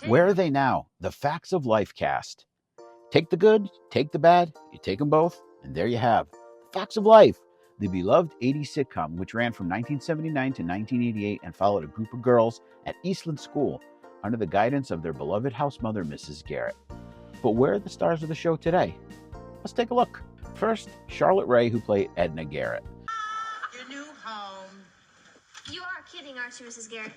Where are they now? The Facts of Life cast. Take the good, take the bad, you take them both, and there you have Facts of Life, the beloved 80s sitcom which ran from 1979 to 1988 and followed a group of girls at Eastland School under the guidance of their beloved housemother, Mrs. Garrett. But where are the stars of the show today? Let's take a look. First, Charlotte Rae, who played Edna Garrett. Your new home. You are kidding, aren't you, Mrs. Garrett?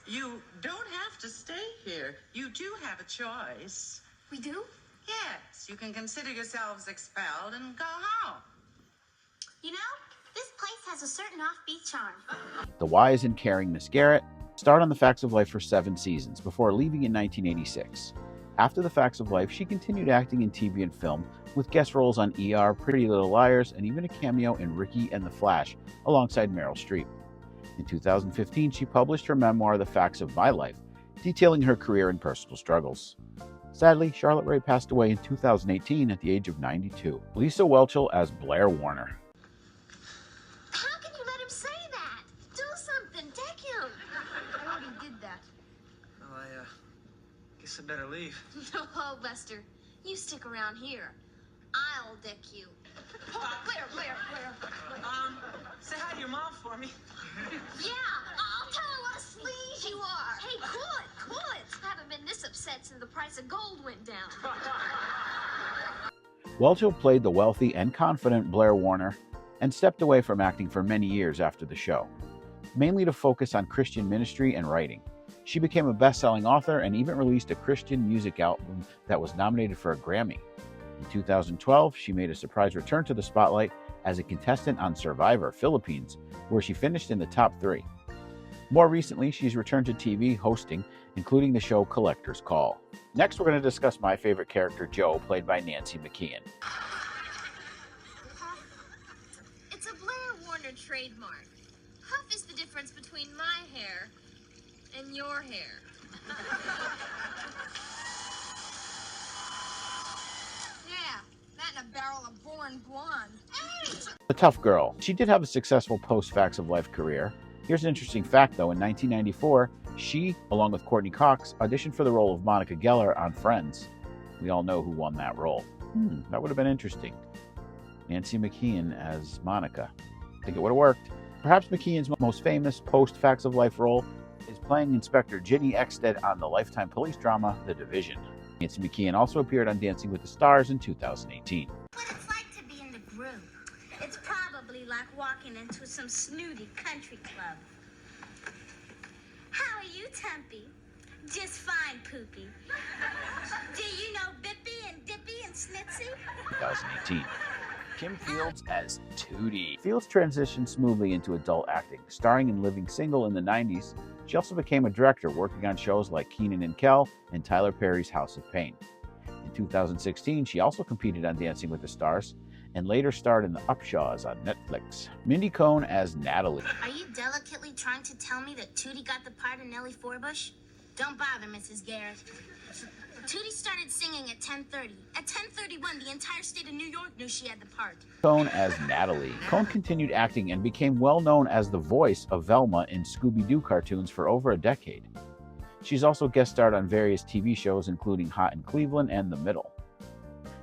You don't have to stay here. You do have a choice. We do? Yes, you can consider yourselves expelled and go home. You know, this place has a certain offbeat charm. The wise and caring Miss Garrett starred on The Facts of Life for 7 seasons before leaving in 1986. After The Facts of Life, she continued acting in TV and film with guest roles on ER, Pretty Little Liars, and even a cameo in Ricky and the Flash alongside Meryl Streep. In 2015, she published her memoir, The Facts of My Life, detailing her career and personal struggles. Sadly, Charlotte Rae passed away in 2018 at the age of 92. Lisa Whelchel as Blair Warner. How can you let him say that? Do something, deck him. I already did that. Well, I guess I better leave. No, Buster. You stick around here. I'll deck you. Blair. Say hi to your mom for me. Yeah, I'll tell her what a sleaze you are. Hey, cool it. I haven't been this upset since the price of gold went down. Whelchel played the wealthy and confident Blair Warner and stepped away from acting for many years after the show, mainly to focus on Christian ministry and writing. She became a best-selling author and even released a Christian music album that was nominated for a Grammy. In 2012, she made a surprise return to the spotlight as a contestant on Survivor Philippines, where she finished in the top 3. More recently, she's returned to TV hosting, including the show Collector's Call. Next, we're going to discuss my favorite character, Joe, played by Nancy McKeon. It's a Blair Warner trademark. Huff is the difference between my hair and your hair. Yeah, that and a barrel of Born Blonde. The tough girl. She did have a successful post-Facts of Life career. Here's an interesting fact, though. In 1994, she, along with Courtney Cox, auditioned for the role of Monica Geller on Friends. We all know who won that role. That would have been interesting. Nancy McKeon as Monica. I think it would have worked. Perhaps McKeon's most famous post-Facts of Life role is playing Inspector Ginny Eckstead on the Lifetime police drama, The Division. Nancy McKeon also appeared on Dancing with the Stars in 2018. What it's like to be in the group. It's probably like walking into some snooty country club. How are you, Tumpy? Just fine, Poopy. Do you know Bippy and Dippy and Snitsy? 2018. Kim Fields as Tootie. Fields transitioned smoothly into adult acting, starring in Living Single in the 90s. She also became a director, working on shows like Kenan and Kel and Tyler Perry's House of Pain. In 2016, she also competed on Dancing with the Stars and later starred in The Upshaws on Netflix. Mindy Cohn as Natalie. Are you delicately trying to tell me that Tootie got the part of Nellie Forbush? Don't bother, Mrs. Garrett. Tootie started singing at 10:30. At 10:31, the entire state of New York knew she had the part. Cohn as Natalie. Cohn continued acting and became well known as the voice of Velma in Scooby-Doo cartoons for over a decade. She's also guest starred on various TV shows, including Hot in Cleveland and The Middle.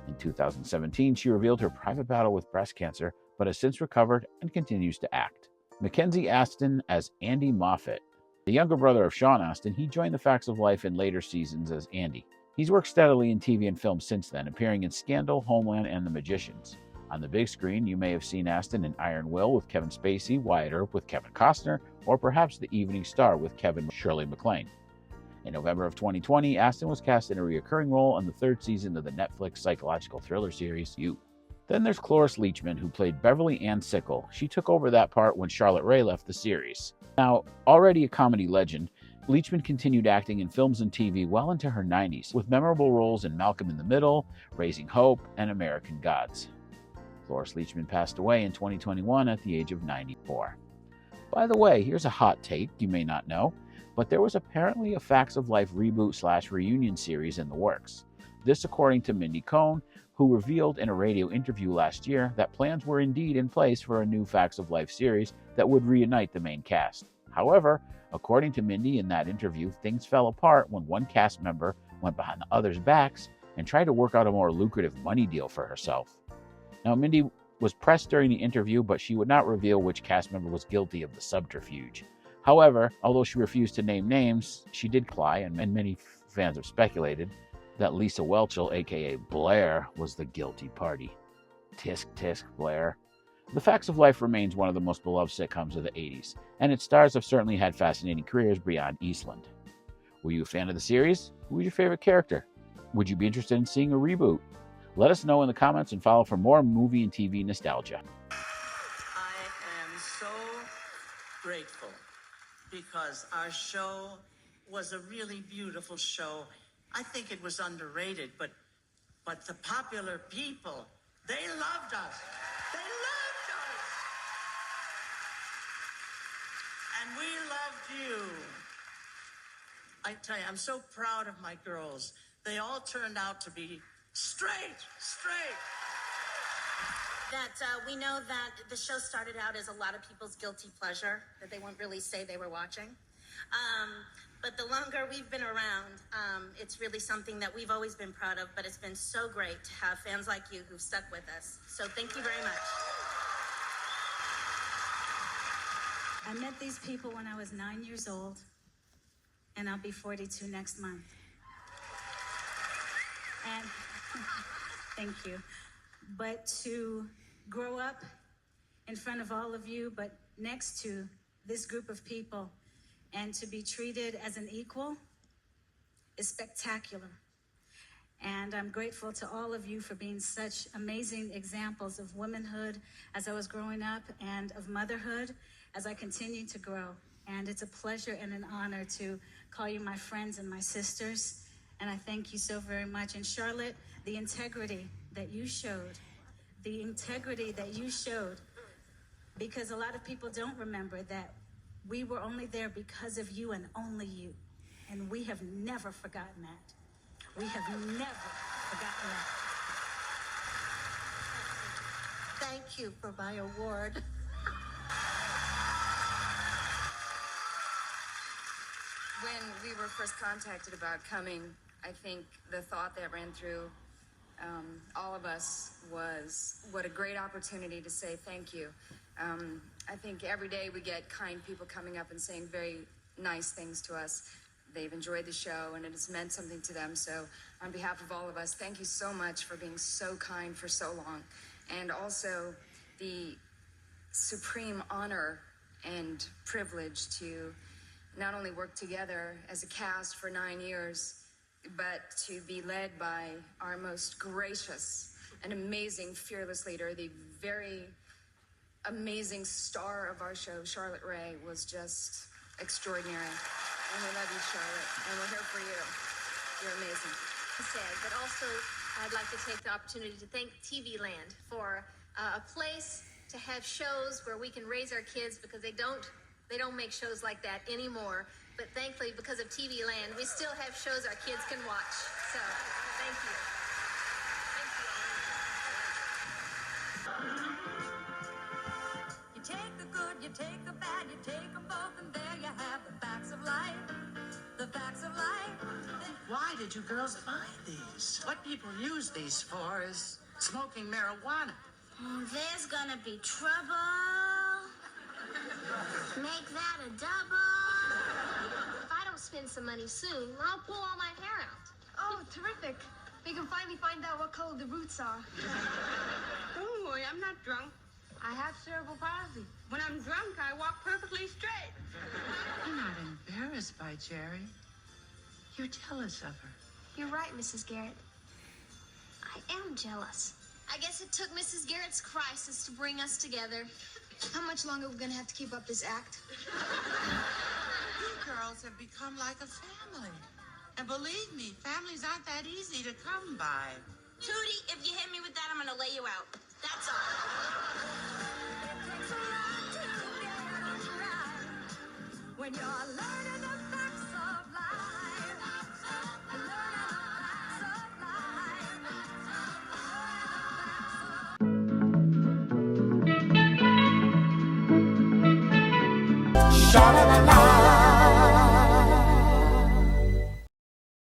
In 2017, she revealed her private battle with breast cancer, but has since recovered and continues to act. McKenzie Astin as Andy Moffat. The younger brother of Sean Astin, he joined The Facts of Life in later seasons as Andy. He's worked steadily in TV and film since then, appearing in Scandal, Homeland, and The Magicians. On the big screen, you may have seen Astin in Iron Will with Kevin Spacey, Wyatt Earp with Kevin Costner, or perhaps The Evening Star with Kevin Shirley MacLaine. In November of 2020, Astin was cast in a recurring role on the 3rd season of the Netflix psychological thriller series, You. Then there's Cloris Leachman, who played Beverly Ann Sickle. She took over that part when Charlotte Rae left the series. Now, already a comedy legend, Leachman continued acting in films and TV well into her 90s, with memorable roles in Malcolm in the Middle, Raising Hope, and American Gods. Cloris Leachman passed away in 2021 at the age of 94. By the way, here's a hot take you may not know, but there was apparently a Facts of Life reboot/reunion series in the works. This according to Mindy Cohn, who revealed in a radio interview last year that plans were indeed in place for a new Facts of Life series that would reunite the main cast. However, according to Mindy in that interview, things fell apart when one cast member went behind the others' backs and tried to work out a more lucrative money deal for herself. Now, Mindy was pressed during the interview, but she would not reveal which cast member was guilty of the subterfuge. However, although she refused to name names, she did imply, and many fans have speculated, that Lisa Whelchel, aka Blair, was the guilty party. Tisk tisk, Blair. The Facts of Life remains one of the most beloved sitcoms of the 80s, and its stars have certainly had fascinating careers beyond Eastland. Were you a fan of the series? Who was your favorite character? Would you be interested in seeing a reboot? Let us know in the comments and follow for more movie and TV nostalgia. I am so grateful because our show was a really beautiful show. I think it was underrated, but the popular people, they loved us. They loved us. And we loved you. I tell you, I'm so proud of my girls. They all turned out to be straight. That we know that the show started out as a lot of people's guilty pleasure, that they won't really say they were watching. But the longer we've been around, it's really something that we've always been proud of, but it's been so great to have fans like you who've stuck with us. So thank you very much. I met these people when I was 9 years old, and I'll be 42 next month. And thank you. But to grow up in front of all of you, but next to this group of people, and to be treated as an equal is spectacular. And I'm grateful to all of you for being such amazing examples of womanhood as I was growing up, and of motherhood as I continue to grow. And it's a pleasure and an honor to call you my friends and my sisters. And I thank you so very much. And Charlotte, the integrity that you showed, because a lot of people don't remember that we were only there because of you and only you. And we have never forgotten that. We have never forgotten that. Thank you for my award. When we were first contacted about coming, I think the thought that ran through all of us was, what a great opportunity to say thank you. I think every day we get kind people coming up and saying very nice things to us. They've enjoyed the show and it has meant something to them. So on behalf of all of us, thank you so much for being so kind for so long. And also the supreme honor and privilege to not only work together as a cast for 9 years, but to be led by our most gracious and amazing fearless leader, the very amazing star of our show, Charlotte Ray, was just extraordinary. And we love you, Charlotte, and we're here for you. You're amazing. But also, I'd like to take the opportunity to thank TV Land for a place to have shows where we can raise our kids, because they don't make shows like that anymore. But thankfully, because of TV Land, we still have shows our kids can watch. So, thank you. You take the good, you take the bad, you take them both, and there you have the facts of life. The facts of life. Why did you girls find these? What people use these for is smoking marijuana. There's gonna be trouble. Make that a double. If I don't spend some money soon, I'll pull all my hair out. Oh, terrific. We can finally find out what color the roots are. Don't worry, I'm not drunk. I have cerebral palsy. When I'm drunk, I walk perfectly straight. You're not embarrassed by Jerry. You're jealous of her. You're right, Mrs. Garrett. I am jealous. I guess it took Mrs. Garrett's crisis to bring us together. How much longer are we gonna have to keep up this act? You girls have become like a family. And believe me, families aren't that easy to come by. Tootie, if you hit me with that, I'm gonna lay you out. That's all. When you're learning the facts of life, learning the facts of life. Sha la la la.